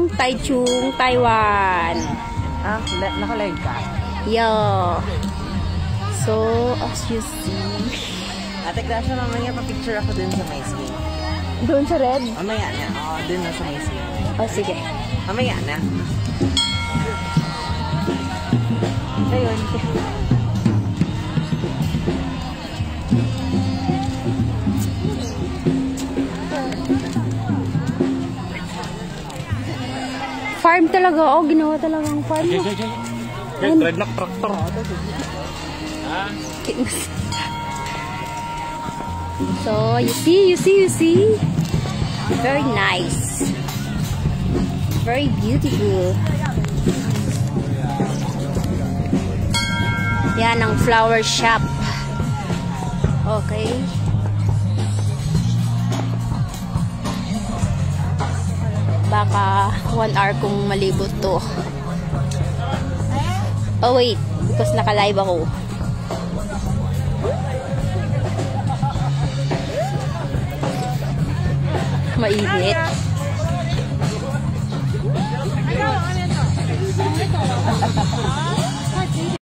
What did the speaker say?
ng Taichung, Taiwan. Ah, naka-live ka? Yeah. So, as you see. Ate Klasha, mamaya pa-picture ako dun sa my skin. Doon sa red? Mamaya na. Oo, dun na sa my skin. Oh, sige. Mamaya na. Ayun. Farm talaga. Oh, ginawa talagang farm. Dreadlock tractor. So, you see. Very nice. Very beautiful. Yan ang flower shop. Okay. Baka 1 hour kung malibot to. Oh wait, because naka-live ako. Mainit.